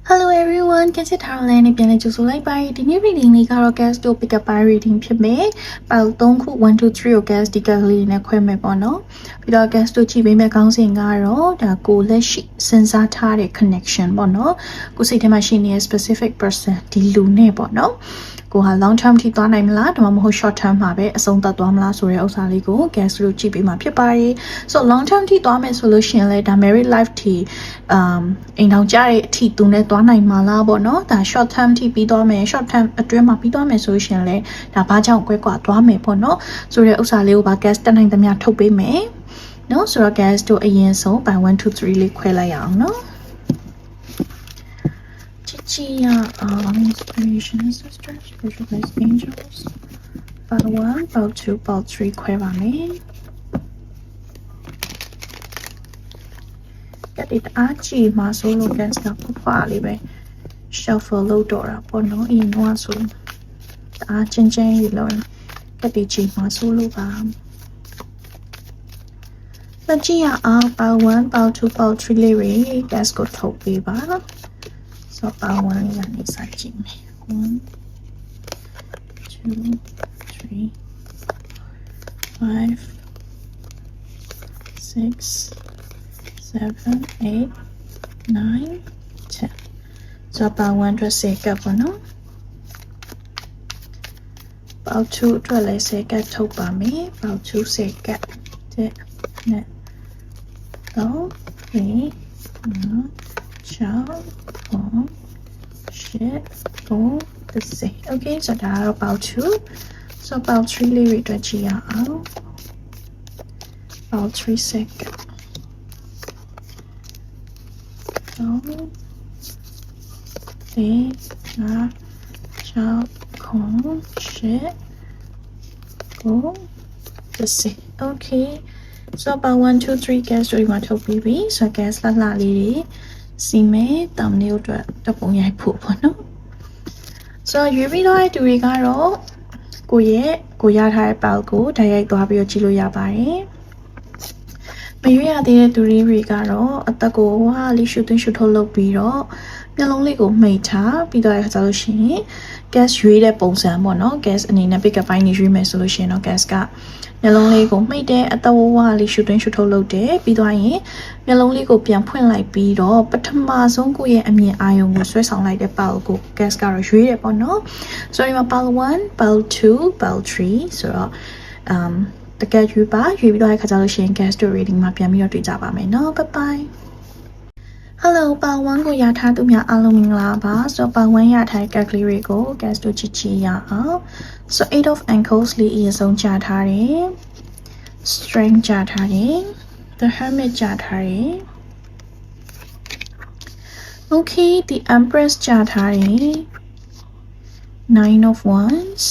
Hello everyone, ကစစ်ထားလဲနေပြန်လဲကြိုဆိုလိုက်ပါဒီနေ့ reading လေးကတော့ guest တို့ pick up by reading ဖြစ်မယ်။ပေါက်3ခု1 2 3ကို guest ဒီကလေးနဲ့ခွဲမယ်ပေါ့နော်။ပြီးတော့ guest တို့ကြည့်ပေးမယ့်ခေါင်းစဉ်ကတော့ဒါကိုလက်ရှိစဉ်းစားထားတဲ့ connection ပေါ့နော်။ကိုစိတ်ထဲမှာရှိနေတဲ့ specific person ဒီလူနဲ့ပေါ့နော်။ကိုဟာ long term ထိသွားနိုင်မလားဒါမှမဟုတ် short term မှာပဲအဆုံးသတ်သွားမလားဆိုတဲ့ဥစ္စာလေးကို guest တို့ကြည့်ပေးမှာဖြစ်ပါတယ်။ So long term ထိသွားမယ်ဆိုလို့ရှိရင်လဲဒါ married life ထိအိမ်ထောင်ကြတဲ့အထိသူနဲ့သွားနိုင်မှာလားပေါ့နော်ဒါ short term ထိပြီးသွားမယ် short term အတွင်းမှာပြီးသွားမယ်ဆိုရှင်လဲဒါဘာကြောင့်ကွဲကွာသွားမယ်ပေါ့နော်ဆိုတဲ့ဥစ္စာလေးကိုပါ guest တက်နိုင်သမျှထုတ်ပေးမယ်နော်ဆိုတော့ guest တို့အရင်ဆုံး by 1 2 3လေးခွဲလိုက်ရအောင်နော်ကြည့်ရအောင် inspiration sisters spiritual guides angels part 1 part 2 part 3ခွဲပါမယ်ကတိအားကြီးမှာဆိုလို့ guest ကဖာလေးပဲ shuffle လုပ်တော့တာပေါ့နော်အရင်ကဆိုအားချင်းချင်းကြီးလို့ကတိကြီးမှာဆိုလို့ပါလက်ကြည့်ရအောင် part 1 part 2 part 3လေးတွေ guest ကိုထုတ်ပေးပါso part 1လေးကနေစကြည့်မယ်1 2 3 5 6 7 8 9 10 so part 1အတွက်10ကပ်ပေါ့နော် part 2အတွက်လည်း10ကပ်ထုတ်ပါမယ် part 2 10ကပ်တဲ့နဲ့တော့ဒီokay so ဒါကတော့ part 2 so part 3လေးတွေအတွက်ကြည့်ရအောင် part 3 second so ဒီနာချောက်ခွန်ရှစ်ကို30 okay so about 1 2 3 gas တွေမှာထုတ်ပြီးပြီ so gas လှလေးတွေစီမယ်တောင်လေးအတွက်တပုံရိုက်ဖို့ပေါ့နော် so ရွေးပြီးတော့တူတွေကတော့ကိုရထားတဲ့ပေါက်ကိုဓာတ်ရိုက်သွားပြီးတော့ကြည့်လို့ရပါတယ်မရွေးရသေးတဲ့တူတွေကတော့အသက်ကိုလေးရှုသွင်းရှုထုတ်လုပ်ပြီးတော့မျက်လုံးလေးကိုမှိတ်ထားပြီးတော့ခါကြလို့ရှိရင် gas ရွေးတဲ့ပုံစံပေါ့နော် gas အနေနဲ့ pick up ပိုင်းနေရွေးမယ်ဆိုလို့ရှိရင်တော့ gas ကမျက်လုံးလေးကိုမှိတ်တဲ့အသက်လေးရှုသွင်းရှုထုတ်လုပ်တယ်ပြီးတော့ရင်မျက်လုံးလေးကိုပြန်ဖွင့်လိုက်ပြီးတော့ပထမဆုံးကိုယ့်ရဲ့အမြင်အာရုံကိုဆွဲဆောင်လိုက်တဲ့ပေါက်ကို gas ကတော့ရွေးတယ်ပေါ့နော် so ဒီမှာ pal 1 pal 2 pal 3ဆိုတော့တကယ်ရွေးပြီးတော့ခါကြလို့ရှိရင် gas to reading မှာပြန်ပြီးတော့တွေ့ကြပါမယ်နော် bye bye hello ပါ1ကိုရထားသူများအားလုံးမင်္ဂလာပါဆိုတော့ပါ1ရထားတဲ့ cat ကလေးတွေကို gas to ကြည့်ရအောင် so 8 of ankles လေးအရင်ဆုံးကြားထားတယ် strength ကြားထားတယ် the hermit ကြားထားတယ် okay the empress ကြားထားတယ် 9 of wands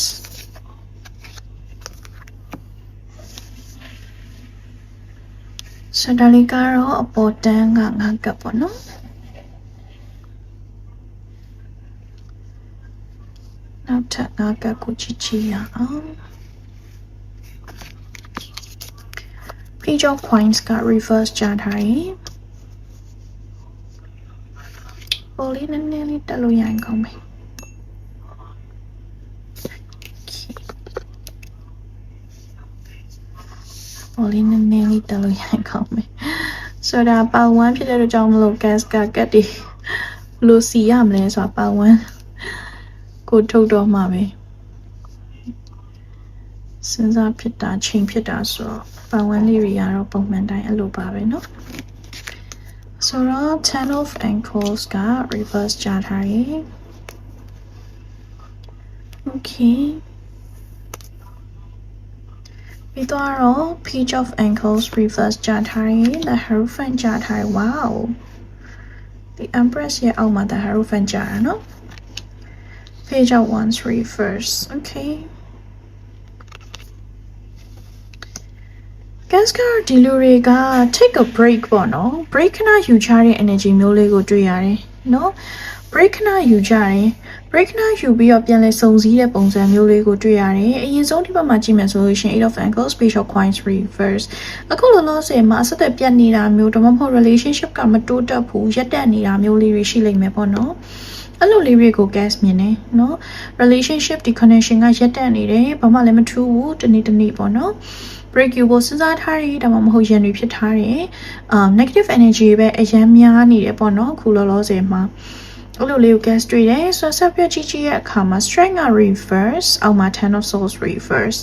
so ဒါလေးကတော့အပေါ်တန်းက9ကပ်ပေါ့နော်နောက်ထပ်9ကပ်ကိုကြည့်ရအောင် page of coins က reverse ကြားထားတယ်ပေါ်လေးနည်းနည်းလေးတက်လို့ရရင်ကောင်းမယ်ပေါ်လေးနည်းနည်းလေးတက်လို့ရရင်ကောင်းမယ်ဆိုတော့ပါ1ဖြစ်တဲ့အတွက်ကြောင့်မလို့ gas ကကတ်ဒီလို့စီရမလဲဆိုတော့ပါ1ကိုထုတ်တော့မှာပဲစဉ်းစားဖြစ်တာချိန်ဖြစ်တာဆိုတော့ပါ1လေးတွေကတော့ပုံမှန်တိုင်းအဲ့လိုပါပဲเนาะဆိုတော့ 10 of ankles က reverse ကြားထားရယ် okay ပြီးတော့ page of ankles reverse ကြားထားရယ် the hierophant ကြားထားရယ် wow the empress ရဲ့အောက်မှာ the hierophant ကြားတာเนาะ page of wands reverse okay gas ကဒီလူတွေက take a break ပေါ့နော် break ခဏယူချတဲ့ energy မျိုးလေးကိုတွေ့ရတယ် နော် break နာယူကြတယ် break နာယူပြီးတော့ပြန်လဲစုံစည်းတဲ့ပုံစံမျိုးလေးကိုတွေ့ရတယ်အရင်ဆုံးဒီဘက်မှာကြည့်မယ်ဆိုလို့ရှိရင် eight of ankles page of coins reverse အခုလောလောဆယ်မှာအဆက်အသွယ်ပြတ်နေတာမျိုးတော့မဟုတ် relationship ကမတိုးတက်ဘူးရက်တက်နေတာမျိုးလေးတွေရှိလိမ့်မယ်ပေါ့နော်အဲ့လိုလေးတွေကို gas မြင်နေနော် relationship ဒီ connection ကရက်တက်နေတယ်ဘာမှလည်းမထူးဘူးတနေ့ပေါ့နော်break you ကိုစဉ်းစားထားရတာမှမဟုတ်ရန်တွေဖြစ်ထားတယ်negative energy ပဲအရန်များနေတယ်ပေါ့နော်ခုလောလောဆယ်မှာအဲ့လိုလေးကို gas တွေ့တယ်ဆိုတော့ဆက်ပြကြည့်ရဲ့အခါမှာ strength က reverse အောက်မှာ ten of swords reverse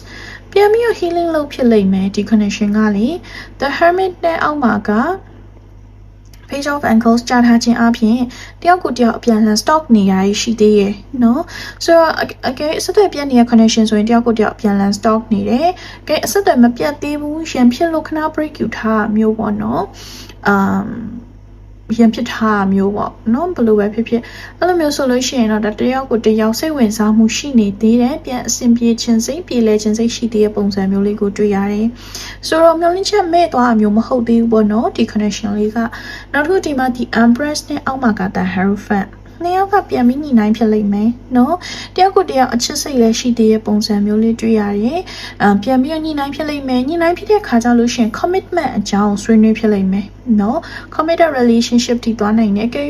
ပြန်ပြီး healing လုပ်ဖြစ်လိမ့်မယ်ဒီ connection ကလေ the hermit နဲ့အောက်မှာကpage of ankles ကြားထားခြင်းအပြင်တယောက်ကိုတယောက်အပြန်လှန် stock နေရရှိသေးရဲ့နော်ဆိုတော့အကဲအဆက်အသွယ်ပြတ်နေတဲ့ connection ဆိုရင်တယောက်ကိုတယောက်အပြန်လှန် stock နေတယ်ကဲအဆက်အသွယ်မပြတ်သေးဘူးရန်ဖြစ်လို့ခဏ break ယူထားမျိုးပေါ့နော်ရန်ဖြစ်ထားမျိုးပေါ့နော်ဘယ်လိုပဲဖြစ်ဖြစ်အဲ့လိုမျိုးဆိုလို့ရှိရင်တော့တယောက်ကိုတယောက်စိတ်ဝင်စားမှုရှိနေသေးတယ်ပြန်အဆင်ပြေခြင်းစိတ်ပြေလဲခြင်းစိတ်ရှိသေးတဲ့ပုံစံမျိုးလေးကိုတွေ့ရတယ်ဆိုတော့မျောလင်းချက်မဲ့သွားမျိုးမဟုတ်သေးဘူးပေါ့နော်ဒီ connection လေးကနောက်တစ်ခုဒီမှာဒီ empress နဲ့အောက်မှာကတာ hierophant နှစ်ယောက်ကပြန်ပြီးညှိနှိုင်းဖြစ်လိမ့်မယ်နော်တယောက်ကိုတယောက်အချစ်စိတ်လည်းရှိသေးတဲ့ပုံစံမျိုးလေးတွေ့ရတယ်ပြန်ပြီးညှိနှိုင်းဖြစ်လိမ့်မယ်ညှိနှိုင်းဖြစ်တဲ့ခါကျလို့ရှိရင် commitment အကြောင်းဆွေးနွေးဖြစ်လိမ့်မယ်နော် committed relationship တည်သွားနိုင်တယ်ကြွေ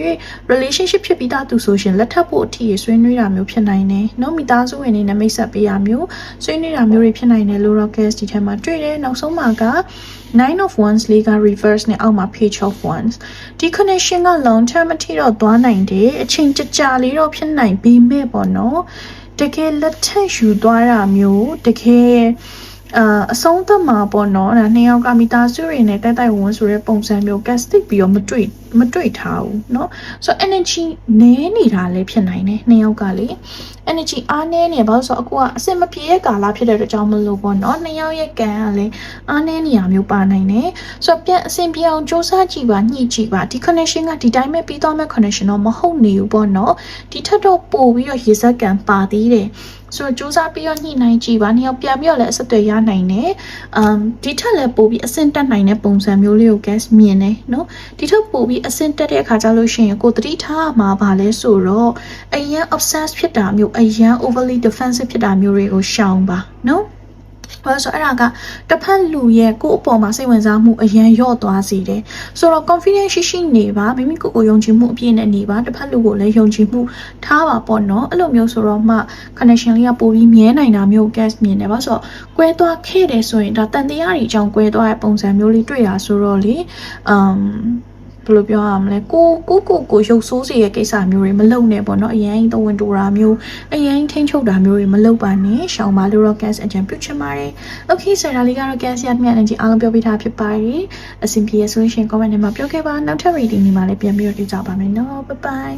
relationship ဖြစ်ပြီးသားသူဆိုရှင်လက်ထပ်ဖို့အထီးဆွေးနွေးတာမျိုးဖြစ်နိုင်တယ်နော်မိသားစုဝင်တွေနဲ့မိတ်ဆက်ပေးရမျိုးဆွေးနွေးတာမျိုးတွေဖြစ်နိုင်တယ်လို့ rockets ဒီထဲမှာတွေ့တယ်နောက်ဆုံးမှာကnine of wands လေးက reverse နဲ့အောက်မှာ page of wands ဒီ connection က long term အထိတော့သွားနိုင်တယ်အချိန်ကြာလေးတော့ဖြစ်နိုင်ပေမဲ့ပေါ့နော်တကယ်လက်ထပ်ယူသွားတာမျိုးတကယ်အဆုံးသတ်မှာပေါ့နော်ဒါနှစ်ယောက်ကမိသားစုတွေနဲ့တိုက်ဝန်းဆိုတဲ့ပုံစံမျိုး gas တိတ်ပြီးတော့မတွေ့ထားဘူးเนาะဆိုတော့ energy နည်းနေတာလည်းဖြစ်နိုင်တယ်နှစ်ယောက်ကလေ energy အားနည်းနေဘာလို့ဆိုတော့အခုကအစင်မပြေတဲ့ကာလဖြစ်တဲ့အတွက်ကြောင့်မလို့ပေါ့နော်နှစ်ယောက်ရဲ့ကံကလည်းအားနည်းနေရမျိုးပါနိုင်တယ်ဆိုတော့ပြန်အစင်ပြေအောင်စူးစမ်းကြည့်ပါညှိကြည့်ပါဒီ connection ကဒီတိုင်းပဲပြီးသွားမဲ့ connection တော့မဟုတ်နေဘူးပေါ့နော်ဒီထက်တော့ပိုပြီးတော့ရေစက်ကံပါသေးတယ်ဆိုတော့စူးစမ်းပြီးတော့ညှိနှိုင်းကြည့်ပါနှစ်ယောက်ပြန်ပြီးတော့လည်းအဆက်အသွယ်ရနိုင်တယ်ဒီထက်လည်းပိုပြီးအဆင့်တက်နိုင်တဲ့ပုံစံမျိုးလေးကို gas မြင်တယ်နော်ဒီထက်ပိုပြီးအဆင့်တက်တဲ့အခါကျလို့ရှိရင်ကိုသတိထားမှာပါလဲဆိုတော့အရန် obsessed ဖြစ်တာမျိုးအရန် overly defensive ဖြစ်တာမျိုးတွေကိုရှောင်ပါနော်ဘာလို့ဆိုအဲ့ဒါကတစ်ဖက်လူရဲ့ကိုယ့်အပေါ်မှာစိတ်ဝင်စားမှုအရန်လျော့သွားစေတယ်ဆိုတော့ confidence ရှိနေပါမိမိကိုယ်ယုံကြည်မှုအပြည့်နဲ့နေပါတစ်ဖက်လူကိုလည်းယုံကြည်မှုထားပါပေါ့နော်အဲ့လိုမျိုးဆိုတော့မှ connection လေးကပိုပြီးမြဲနိုင်တာမျိုး gas မြင်တယ်ဘာလို့ဆိုတော့ကွဲသွားခဲ့တယ်ဆိုရင်ဒါတန်တရားတွေအကြောင်းကွဲသွားတဲ့ပုံစံမျိုးလေးတွေ့တာဆိုတော့လေဘယ်လိုပြောရမလဲကိုရုပ်ဆိုးစေရဲ့ကိစ္စမျိုးတွေမလုပ်နဲ့ပေါ့နော်အရင်သဝင်တူတာမျိုးအရင်ထိန်းချုပ်တာမျိုးတွေမလုပ်ပါနဲ့ရှောင်ပါလို့တော့ gas အကြံပြုချင်ပါတယ် okay ဆရာလေးကတော့ gas ရမြတ်နေကြီးအားလုံးပြောပြထားဖြစ်ပါတယ်အဆင်ပြေဆိုရင် comment ထဲမှာပြောခဲ့ပါနောက်ထပ် reading ဒီမှာလည်းပြန်ပြီးတော့တွေ့ကြပါမယ်နော် bye bye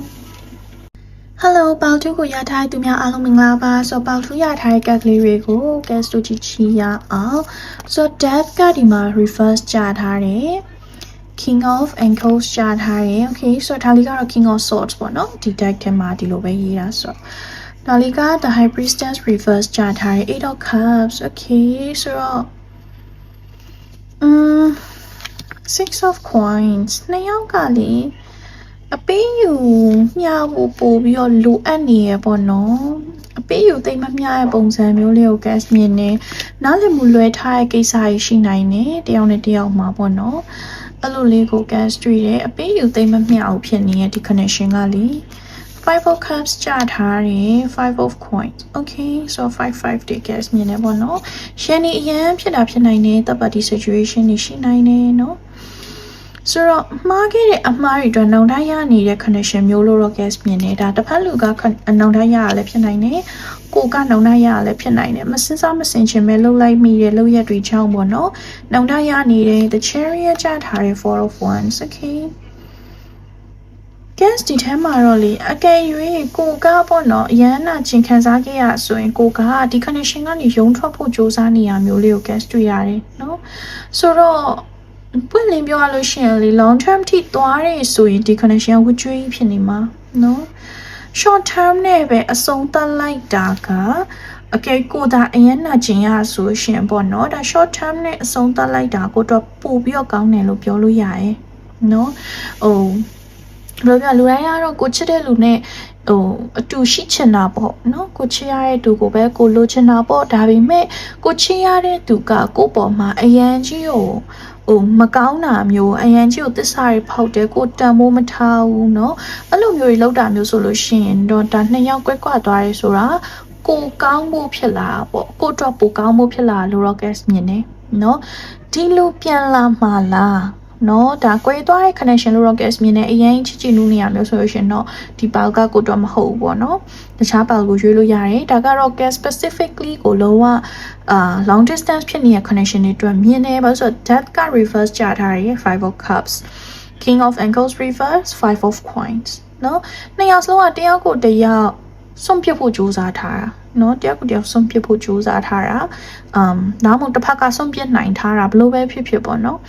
Hello ပေါတူကိုရထားသူများအားလုံးမင်္ဂလာပါဆိုပေါတူရထားတဲ့ကတ်ကလေးတွေကို gas တို့ကြည့်ချရအောင်ဆို death ကဒီမှာ reverse ကြထားတယ် King of ankles ကြားထားတယ် okay ဆိုတော့ဒါလေးကတော့ King of swords ပေါ့နော်ဒီ deck ထဲမှာဒီလိုပဲရေးတာဆိုတော့ဒါလေးက the high priestess reverse ကြားထားတယ် eight of cups okay ဆိုတော့six of coins နှစ်ယောက်ကလေအပေးယူမျှဖို့ပို့ပြီးတော့လိုအပ်နေရပေါ့နော်အပေးယူသိမမျှရဲ့ပုံစံမျိုးလေးကို gas မြင်နေနားလည်မှုလွဲထားတဲ့ကိစ္စတွေရှိနိုင်တယ်တယောက်နဲ့တယောက်မှာပေါ့နော်အဲ့လိုလေးကို gas တွေ့တယ်အပေးယူသိမမျှအောင်ဖြစ်နေတဲ့ဒီ connection ကလေ five of cups ကြားထားတယ် five of coins okay so 5 တွေ gas မြင်နေပေါ့နော်ရှန်နေအရင်ဖြစ်တာဖြစ်နိုင်တယ်တပ်ပါတီ situation တွေရှိနိုင်တယ်နော်ဆိုတော့မှားခဲ့တဲ့အမှားတွေအတွက်နှောင်တရနေတဲ့ connection မျိုးလို့တော့ gas မြင်နေတာတစ်ဖက်လူကနှောင်တရရလည်းဖြစ်နိုင်တယ်ကိုကနှောင်တရရလည်းဖြစ်နိုင်တယ်မစင်စားမစင်ချင်ပဲလှုပ်လိုက်မိတဲ့လှုပ်ရက်တွေချောင်းပေါ့နော်နှောင်တရနေတဲ့ the chariot ကြထားတဲ့ four of wands okay gas ဒီထဲမှာတော့လေအကယ်၍ကိုကပေါ့နော်အရန်နာချင်းခံစားခဲ့ရဆိုရင်ကိုကဒီ connection ကနေရုံထွက်ဖို့စူးစမ်းနေရမျိုးလေးကို gas တွေ့ရတယ်နော်ဆိုတော့ပွင့်လင်းပြောရလို့ရှိရင်လေ long term ထိသွားရဲဆိုရင်ဒီ connection ဝကြွေးဖြစ်နေမှာနော် short term နဲ့ပဲအဆုံးသတ်လိုက်တာကအကယ်ကိုဒါအရင်နာကျင်ရဆိုရှင်ပေါ့နော်ဒါ short term နဲ့အဆုံးသတ်လိုက်တာကိုတော့ပို့ပြီးတော့ကောင်းတယ်လို့ပြောလို့ရတယ်နော် ဘယ်လိုပြောလူတိုင်းကတော့ကိုချစ်တဲ့လူနဲ့အတူရှိချင်တာပေါ့နော်ကိုချစ်ရတဲ့သူကိုပဲကိုလိုချင်တာပေါ့ဒါပေမဲ့ကိုချစ်ရတဲ့သူကကိုပေါ်မှာအရန်ကြီးကိုမကောင်းတာမျိုးအရန်ကြီးကိုသစ္စာတွေဖောက်တယ်ကိုတန်မိုးမထားဘူးเนาะအဲ့လိုမျိုးတွေလောက်တာမျိုးဆိုလို့ရှိရင်တော့ဒါနှစ်ယောက်ကွက်ကွာသွားရဲဆိုတာကိုကောင်းဖို့ဖြစ်လာပေါ့ကိုတော့ပိုကောင်းဖို့ဖြစ်လာလို့တော့ guess မြင်နေเนาะဒီလိုပြန်လာမှာလားနော်ဒါကွဲသွားတဲ့ connection လို့တော့ guess မြင်နေအရင်ချစ်ချစ်နူးနေရမျိုးဆိုလို့ရှင်တော့ဒီပေါက်ကကိုတော့မဟုတ်ဘူးပေါ့နော်တခြားပေါက်ကိုရွေးလို့ရတယ်ဒါကတော့ guess specifically ကိုလုံးဝlong distance ဖြစ်နေတဲ့ connection တွေအတွက်မြင်နေပါဆိုတော့ death က reverse ကြထားရ five of cups king of ankles reverse five of coins နော်နှစ်ယောက်စလုံးကတယောက်ကိုတယောက်ဆုံးဖြတ်ဖို့ကြိုးစားထားတာနော်တယောက်ကိုတယောက်ဆုံးဖြတ်ဖို့ကြိုးစားထားတာနောက်မှတစ်ဖက်ကဆုံးဖြတ်နိုင်ထားတာဘလို့ပဲဖြစ်ဖြစ်ပေါ့နော်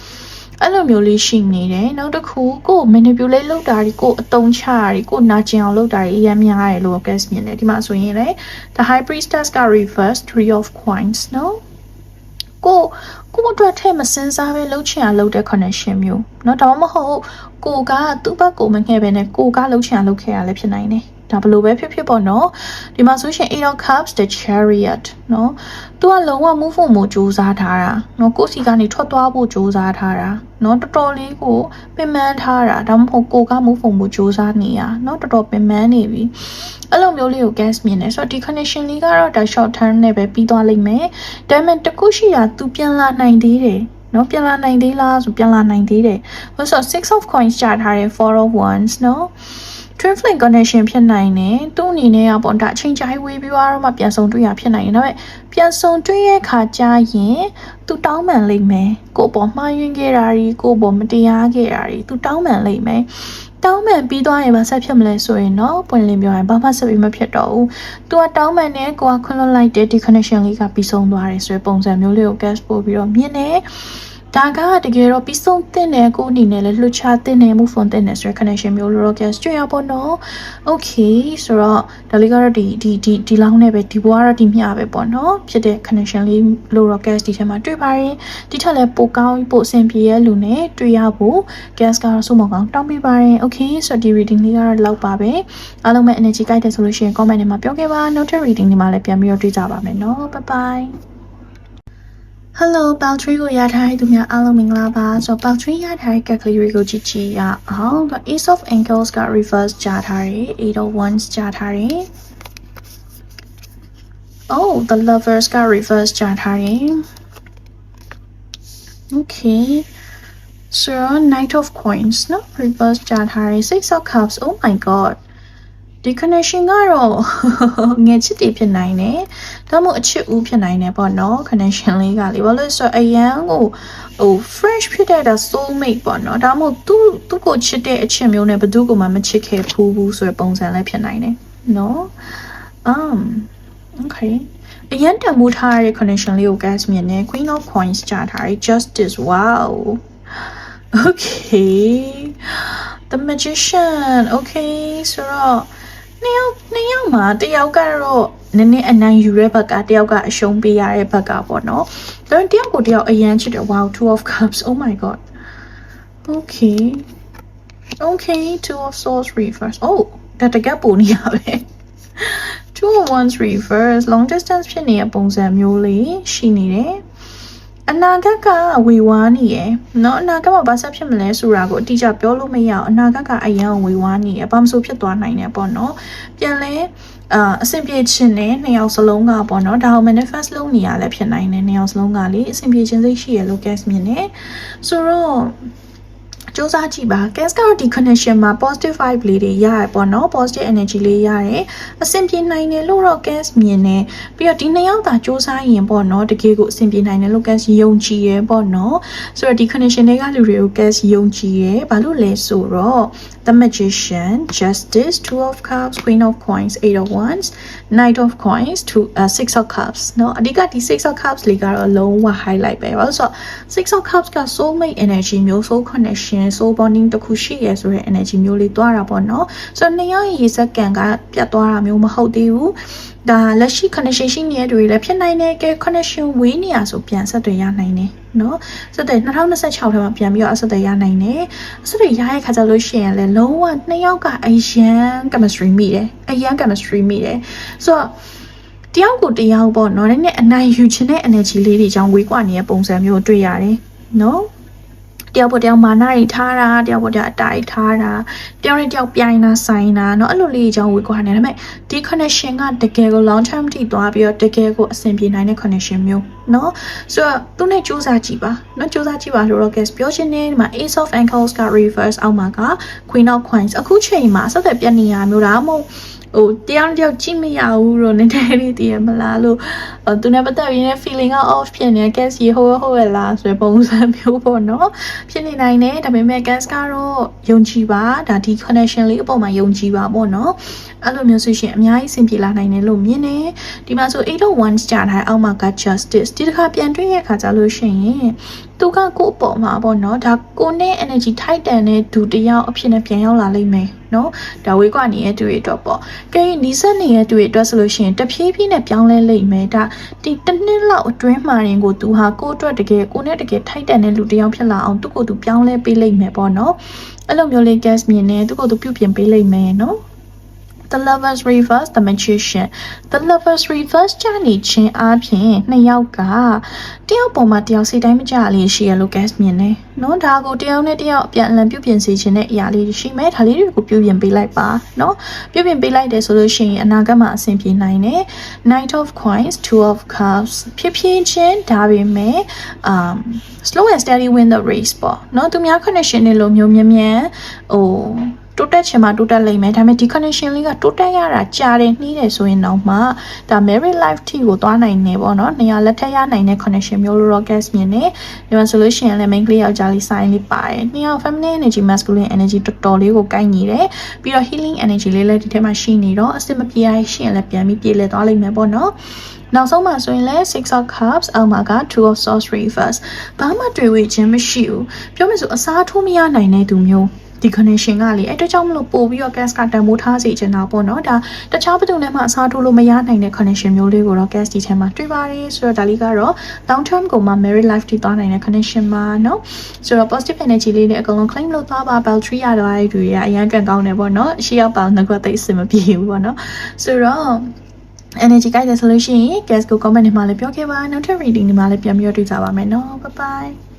အဲ့လိုမျိုးလေးရှိနေတယ်နောက်တစ်ခုကို manipulate လုပ်တာဒီကိုအတုံးချတာဒီကိုနာကျင်အောင်လုပ်တာဒီအများများတယ်လို့ guess မြင်တယ်ဒီမှာဆိုရင်လေ the high priestess က reverse three of coins နော်ကိုအတွက်ထဲမစင်စားပဲလှုပ်ချင်အောင်လုပ်တဲ့ connection မျိုးเนาะဒါမှမဟုတ်ကိုကသူ့ဘက်ကိုမငှဲ့ပဲနဲ့ကိုကလှုပ်ချင်အောင်လုပ်ခဲ့ရလဲဖြစ်နိုင်တယ်ဒါဘလို့ပဲဖြစ်ဖြစ်ပေါ့နော်ဒီမှာဆိုရှင် eight of cups the chariot နော်သူကလုံးဝ move ဖို့ကြိုးစားထားတာနော်ကိုစီကနေထွက်သွားဖို့ကြိုးစားထားတာနော်တော်တော်လေးကိုပင်ပန်းထားတာဒါမှမဟုတ်ကိုက move ဖို့ကြိုးစားနေရနော်တော်တော်ပင်ပန်းနေပြီအဲ့လိုမျိုးလေးကို guess မြင်တယ်ဆိုတော့ဒီ connection လေးကတော့ဒါ short term နဲ့ပဲပြီးသွားလိမ့်မယ်ဒါပေမဲ့တခုရှိတာသူပြန်လာနိုင်သေးတယ်နော်ပြန်လာနိုင်သေးလားဆိုပြန်လာနိုင်သေးတယ်ဆိုတော့ six of coins ချထားတယ် four of wands နော် twin flame connection ဖြစ်နိုင်တယ်သူ့အနေနဲ့ကပေါ့ဒါအချိန်ကြာဝေးပြီးတော့မှပြန်ဆုံတွေ့ရဖြစ်နိုင်တယ်ဒါပေမဲ့ပြန်ဆုံတွေ့ရခါကျရင်သူတောင်းပန်လိမ့်မယ်ကိုပေါ်မှားယွင်းခဲ့တာကြီးကိုပေါ်မတရားခဲ့တာကြီးသူတောင်းပန်လိမ့်မယ်တောင်းပန်ပြီးသွားရင်ဘာဆက်ဖြစ်မလဲဆိုရင်တော့ပွင့်လင်းပြောရင်ဘာမှဆက်ပြီးမဖြစ်တော့ဘူး။ तू ကတောင်းပန်နေကိုကခွင့်လွှတ်လိုက်တဲ့ဒီ connection လေးကပြီးဆုံးသွားတယ်ဆိုတဲ့ပုံစံမျိုးလေးကို guess ပို့ပြီးတော့မြင်နေဒါကတကယ်တော့ပြီးဆုံးတဲ့နယ်ကိုအနေနဲ့လည်းလှချတဲ့နယ်မှုဖုန်းတဲ့နယ်ဆိုတဲ့ connection မျိုးလို့ guess ကြွရပေါ့နော် okay ဆိုတော့ဒါလေးကတော့ဒီလောင်းနဲ့ပဲဒီဘွားကတော့ဒီမျှပဲပေါ့နော်ဖြစ်တဲ့ connection လေးလို့ guess ဒီထဲမှာတွေ့ပါတယ်ဒီထက်လည်းပိုကောင်းပိုအဆင်ပြေရဲ့လူနဲ့တွေ့ရဖို့ guess ကတော့စုမကောင်းတောင်းပေးပါတယ် okay ဆိုတော့ဒီ reading လေးကတော့လောက်ပါပဲအားလုံးပဲ energy ကြိုက်တယ်ဆိုလို့ရှိရင် comment ထဲမှာပြောခဲ့ပါ note reading ဒီမှာလည်းပြန်ပြီးတော့တွေ့ကြပါမယ်နော် bye bye Hello, Baltree ကိုရထားတဲ့သူများအားလုံးမင်္ဂလာပါဆိုတော့ Baltree ရထားတဲ့ calculator ကိုကြည့်ကြည့်ရအောင် Ace of Ankles က reverse ကြထားတယ် Eight of Wands ကြထားတယ် Oh, the Lovers က reverse ကြထားတယ် Okay So, Knight of Coins နော် reverse ကြထားတယ် Six of Cups, oh my godဒီ connection ကတော့ငယ်ချစ်တွေဖြစ်နိုင်တယ်ဒါမှမဟုတ်အချစ်ဦးဖြစ်နိုင်တယ်ပေါ့နော် connection လေးကလေဘာလို့ဆိုတော့အရန်ကိုfresh ဖြစ်တဲ့ soulmate ပေါ့နော်ဒါမှမဟုတ်သူ့ကိုချစ်တဲ့အချစ်မျိုးနဲ့ဘယ်သူ့ကိုမှမချစ်ခဲ့ဘူးဆိုတဲ့ပုံစံလည်းဖြစ်နိုင်တယ်နော် okay အရန်တန်မိုးထားတဲ့ connection လေးကို guys မြင်နေ Queen of Coins ကြားထားတယ် Justice wow okay the Magician okay ဆိုတော့နှစ်ယောက်မှာတယောက်ကတော့နည်းနည်းအနိုင်ယူတဲ့ဘက်ကတယောက်ကအရှုံးပေးရတဲ့ဘက်ကပေါ့နော်။ဒါပေမဲ့တယောက်ကိုတယောက်အရန်ချစ်တယ် wow two of cups oh my god okay two of swords reverse oh ဒါတကယ်ပုံနေရပဲ two of wands reverse long distance ဖြစ်နေတဲ့ပုံစံမျိုးလေးရှိနေတယ်အနာဂတ်ကဝေဝါးနေရယ်เนาะအနာဂတ်မှာဘာဆက်ဖြစ်မလဲဆိုတာကိုအတိအကျပြောလို့မရအောင်အနာဂတ်ကအရင်ဝေဝါးနေရယ်ဘာမှမဆိုဖြစ်သွားနိုင်တယ်ပေါ့နော်ပြန်လဲအဆင်ပြေခြင်းနဲ့နှစ်ယောက်စလုံးကပေါ့နော်ဒါကို manifest လုပ်နေရလဲဖြစ်နိုင်တယ်နှစ်ယောက်စလုံးကလေအဆင်ပြေခြင်းစိတ်ရှိရလို့ guess မြင်နေဆိုတော့စူးစမ်းကြည့်ပါ guess ကတော့ဒီ connection မှာ positive vibe လေးတွေရတယ်ပေါ့နော် positive energy လေးရတယ်အဆင်ပြေနိုင်တယ်လို့တော့ guess မြင်နေပြီးတော့ဒီနှစ်ယောက်သာစူးစမ်းရင်ပေါ့နော်တကယ်ကိုအဆင်ပြေနိုင်တယ်လို့ guess ယုံကြည်ရပေါ့နော်ဆိုတော့ဒီ connection တွေကလူတွေကို guess ယုံကြည်ရဘာလို့လဲဆိုတော့ the Magician Justice two of cups Queen of Coins Eight of Wands Knight of Coins Six of Cups เนาะအဓိကဒီ Six of Cups လေးကတော့လုံးဝ highlight ပဲဘာလို့ဆိုတော့ Six of Cups က soulmate energy မျိုး soul connection soul bonding တခုရှိရဆိုတဲ့ energy မျိုးလေးတွားတာပေါ့နော်ဆိုတော့နှစ်ယောက်ရေစက္ကန့်ကပြတ်သွားတာမျိုးမဟုတ်သေးဘူးဒါလက်ရှိ connection ရှိနေတဲ့တွေလည်းဖြစ်နိုင်တယ်ကဲ connection ဝေးနေရဆိုပြန်ဆက်တွေရနိုင်တယ်နော်ဆက်တွေ2026ထဲမှာပြန်ပြီးတော့အဆက်တွေရနိုင်တယ်အဆက်တွေရရဲ့ခါကျလို့ရှိရင်လည်းလုံးဝနှစ်ယောက်ကအရန် chemistry မိတယ်အရန် chemistry မိတယ်ဆိုတော့တယောက်ကိုတယောက်ပေါ့နော်နည်းနည်းအနိုင်ယူခြင်းတဲ့ energy လေးတွေကြောင့်ဝေးကွာနေတဲ့ပုံစံမျိုးတွေ့ရတယ်နော်တယောက်ပေါ်တယောက်မာနတွေထားတာတယောက်ပေါ်တယောက်အတားထားတာတယောက်နဲ့တယောက်ပြိုင်တာဆိုင်တာเนาะအဲ့လိုလေးအကြောင်းဝေကွာနေဒါပေမဲ့ဒီ connection ကတကယ်ကို long term ထိသွားပြီးတော့တကယ်ကိုအဆင်ပြေနိုင်တဲ့ connection မျိုးเนาะဆိုတော့သူနဲ့စူးစမ်းကြည့်ပါเนาะစူးစမ်းကြည့်ပါလို့တော့ guess ပြောချင်တယ်ဒီမှာ ace of ankles က reverse အောက်မှာက queen of coins အခုချိန်မှာဆက်သက်ပြတ်နေရမျိုးဒါမှမဟုတ်ဟိုတယောက်ကြည့်မရဘူးလို့နည်းနည်းလေးတည်ရမလားလို့သူနဲ့ပတ်သက်ရင်းနဲ့ feeling က off ဖြစ်နေ guess ရေဟုတ်ရလားဆိုတဲ့ပုံစံမျိုးပေါ့နော်ဖြစ်နေနိုင်တယ်ဒါပေမဲ့ guess ကတော့ယုံကြည်ပါဒါဒီ connection လေးအပေါ်မှာယုံကြည်ပါပေါ့နော်အဲ့လိုမျိုးဆိုရှင်အများကြီးဆင်ပြေလာနိုင်တယ်လို့မြင်တယ်ဒီမှာဆို 8 of wands ကြာထားအောက်မှာက justice ဒီတစ်ခါပြန်တွေ့ရခါကြလို့ရှိရင်သူကကိုယ့်အပေါ်မှာပေါ့နော်ဒါကိုနဲ့ energy ထိုက်တန်တဲ့သူတယောက်အဖြစ်နဲ့ပြန်ရောက်လာလိမ့်မယ်နော်ဒါဝေးကွာနေတဲ့သူတွေအတွက်ပေါ့ကဲနီးစပ်နေတဲ့သူတွေအတွက်ဆိုလို့ရှိရင်တဖြည်းဖြည်းနဲ့ပြောင်းလဲလိမ့်မယ်ဒါဒီတစ်နှစ်လောက်အတွင်းမှာရင်ကိုသူဟာကိုယ့်အတွက်တကယ်ကိုနဲ့တကယ်ထိုက်တန်တဲ့လူတယောက်ဖြစ်လာအောင်သူ့ကိုယ်သူပြောင်းလဲပေးလိမ့်မယ်ပေါ့နော်အဲ့လိုမျိုးလေး guess မြင်နေသူ့ကိုယ်သူပြုပြင်ပေးလိမ့်မယ်နော်The Lovers Reverse the Magician The Lovers Reverse ကြာနေခြင်းအပြင်နှစ်ယောက်ကတယောက်ပေါ်မှာတယောက်စိတ်တိုင်းမကြလေးရှိရလို့ guess မြင်နေနော်ဒါကိုတယောက်နဲ့တယောက်အပြန်အလှန်ပြုပြင်စေခြင်းတဲ့အရာလေးရှိမယ်ဒါလေးတွေကိုပြုပြင်ပေးလိုက်ပါနော်ပြုပြင်ပေးလိုက်တယ်ဆိုလို့ရှိရင်အနာဂတ်မှာအဆင်ပြေနိုင်တယ် Knight of Coins Two of Cups ဖြစ်ချင်းဒါပေမဲ့ slow and steady win the race ပေါ့နော်သူများ connection တွေလိုမျိုးမြန်ဟိုတိုးတက်ချင်မှတိုးတက်လိမ့်မယ်ဒါပေမဲ့ဒီ connection လေးကတိုးတက်ရတာကြားတယ်နှီးတယ်ဆိုရင်တော့မှဒါ married life ထိကိုသွားနိုင်နေပေါ့နော်နေရာလက်ထက်ရနိုင်တဲ့ connection မျိုးလို့တော့ guess မြင်နေဒီမှာဆိုလို့ရှိရင်လည်း main ကလေးယောက်ျားလေး sign လေးပါတယ်နှစ်ယောက် feminine energy masculine energy တော်တော်လေးကိုကိုက်ညီတယ်ပြီးတော့ healing energy လေးလည်းဒီထဲမှာရှိနေတော့အစစ်မပြေရရှိရင်လည်းပြန်ပြီးပြေလည်သွားလိမ့်မယ်ပေါ့နော်နောက်ဆုံးမှာဆိုရင်လည်း Six of Cups အောက်မှာက Two of Swords Reverse ဘာမှတွေ့ဝေခြင်းမရှိဘူးပြောမယ်ဆိုအစားထိုးမရနိုင်တဲ့သူမျိုးဒီ connection ကလေအဲ့တကြောင့်မလို့ပို့ပြီးတော့ gas ကတန်ဖိုးထားစေချင်တာပေါ့နော်ဒါတခြားဘယ်သူနဲ့မှအစားထိုးလို့မရနိုင်တဲ့ connection မျိုးလေးကိုတော့ gas ဒီထဲမှာတွေ့ပါတယ်ဆိုတော့ဒါလေးကတော့ long term ကိုမှ married life ထိသွားနိုင်တဲ့ connection မှာနော်ဆိုတော့ positive energy လေးနဲ့အကုန်လုံး claim လုပ်သွားပါ bell 3ရတော့အဲ့တွေကအရင်ကန်ကောင်းတယ်ပေါ့နော်ရှေ့ရောက်ပါငါကသိစင်မပြေဘူးပေါ့နော်ဆိုတော့ energy ကြိုက်တယ်ဆိုလို့ရှိရင် gas ကို comment တွေမှာလည်းပြောခဲ့ပါနောက်ထပ် reading တွေမှာလည်းပြန်ပြီးတော့တွေ့ကြပါမယ်နော် bye bye